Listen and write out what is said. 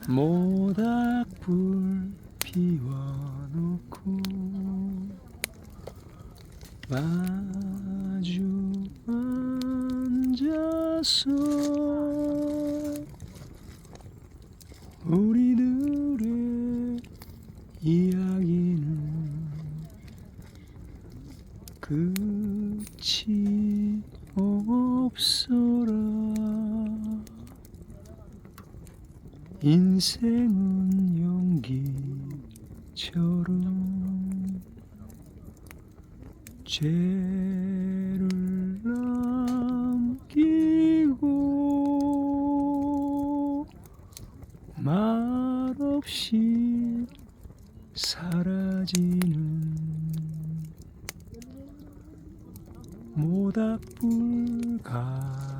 모닥불 피워놓고 마주 앉아서 우리들의 이야기는 끝이 없어라. 인생은 연기처럼 죄를 남기고 말없이 사라지는 모닥불 같아.